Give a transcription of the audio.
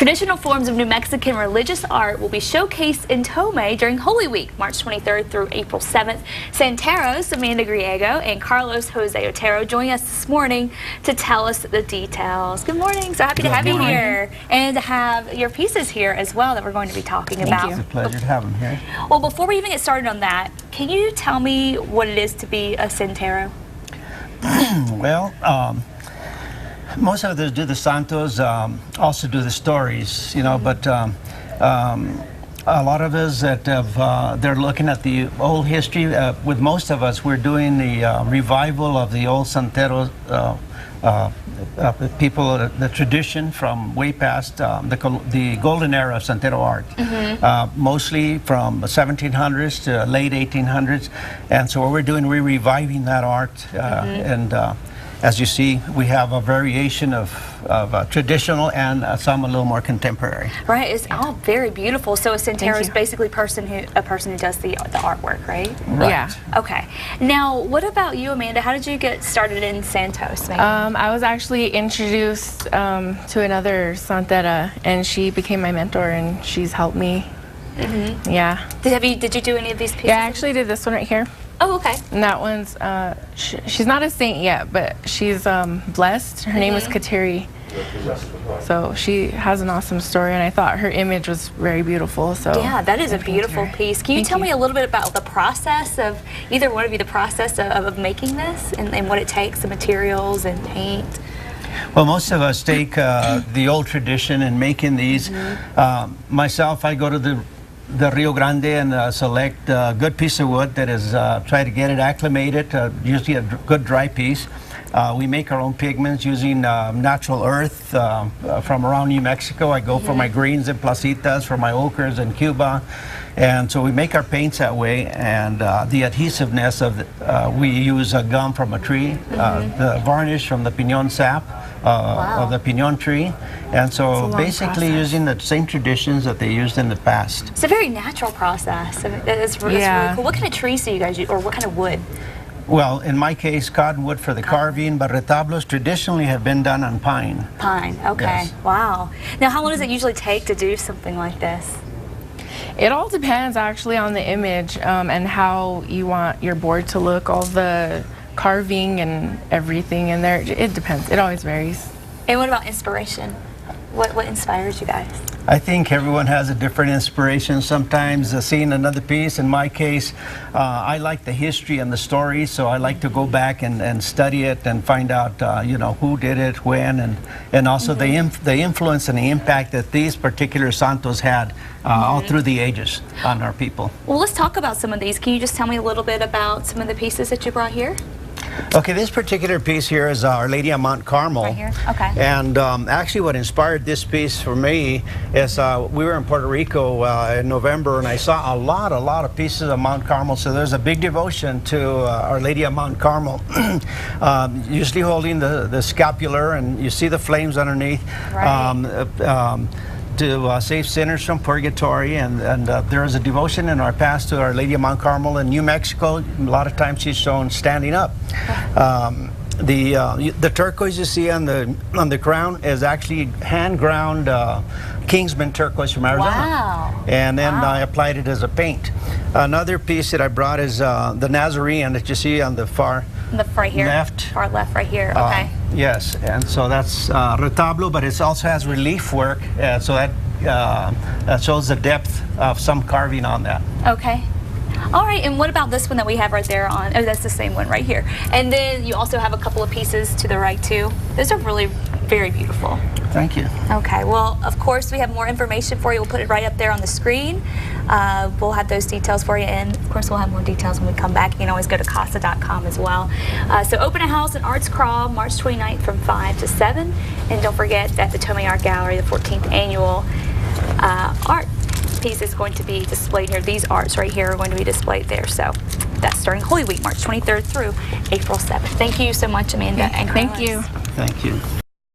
Traditional forms of New Mexican religious art will be showcased in Tomé during Holy Week, March 23rd through April 7th. Santeros Amanda Griego and Carlos Jose Otero join us this morning to tell us the details. Good morning. So happy to have you here and to have your pieces here as well that we're going to be talking about. It's a pleasure to have them here. Well, before we even get started on that, can you tell me what it is to be a Santero? Well, most of us do the santos, also do the stories, you know, but a lot of us that have, they're looking at the old history. With most of us, we're doing the revival of the old Santero people, the tradition from way past the golden era of Santero art, mostly from 1700s to late 1800s. And so what we're doing, we're reviving that art, and as you see, we have a variation of traditional and some a little more contemporary. Right, it's all very beautiful. So a Santero is basically a person who does the artwork, right? Right. Yeah. Okay. Now, what about you, Amanda? How did you get started in Santos? I was actually introduced to another Santera, and she became my mentor, and she's helped me. Yeah. Did you do any of these pieces? Yeah, I actually did this one right here. Oh, okay. And that one's, she's not a saint yet, but she's blessed. Her name is Kateri. So she has an awesome story, and I thought her image was very beautiful. So yeah, that is a beautiful piece. Can you tell me a little bit about the process of, either one of you, the process of making this and what it takes, the materials and paint? Well, most of us take the old tradition in making these. Myself, I go to the Rio Grande and select a good piece of wood that is, try to get it acclimated, usually a good dry piece. We make our own pigments using natural earth from around New Mexico. I go for my greens and placitas, for my ochres in Cuba. And so we make our paints that way, and the adhesiveness of we use a gum from a tree, the varnish from the pinon sap of the pinon tree, and so basically using the same traditions that they used in the past. It's a very natural process. It's really cool. What kind of trees do you guys use, or what kind of wood? Well, in my case, cottonwood for the carving, but retablos traditionally have been done on pine. Pine, okay. Yes. Wow. Now, how long does it usually take to do something like this? it all depends actually on the image and how you want your board to look, all the carving and everything in there. It depends. It always varies. And what about inspiration? What inspires you guys? I think everyone has a different inspiration. Sometimes seeing another piece, in my case, I like the history and the story, so I like to go back and study it and find out, you know, who did it, when, and also the influence and the impact that these particular santos had all through the ages on our people. Well, let's talk about some of these. Can you just tell me a little bit about some of the pieces that you brought here? Okay, this particular piece here is Our Lady of Mount Carmel. Right here? Okay. And actually what inspired this piece for me is we were in Puerto Rico in November, and I saw a lot of pieces of Mount Carmel. So there's a big devotion to Our Lady of Mount Carmel, usually holding the scapular, and you see the flames underneath. Right. To save sinners from purgatory, and there is a devotion in our past to Our Lady of Mount Carmel in New Mexico. A lot of times she's shown standing up. The turquoise you see on the crown is actually hand ground Kingsman turquoise from Arizona. Wow. And then I applied it as a paint. Another piece that I brought is the Nazarene that you see on the far right here. left. Far left, right here. Okay. Yes, and so that's retablo, but it also has relief work, so that shows the depth of some carving on that. Okay. All right, and what about this one that we have right there on? Oh, that's the same one right here. And then you also have a couple of pieces to the right too. Those are really very beautiful. Thank you. Okay, well, of course, we have more information for you. We'll put it right up there on the screen. We'll have those details for you, and of course, we'll have more details when we come back. You can always go to casa.com as well. So open a house at Arts Crawl, March 29th from 5 to 7. And don't forget that the Tomé Art Gallery, the 14th annual art piece is going to be displayed here. These arts right here are going to be displayed there. So that's during Holy Week, March 23rd through April 7th. Thank you so much, Amanda. And Thank you. Thank you.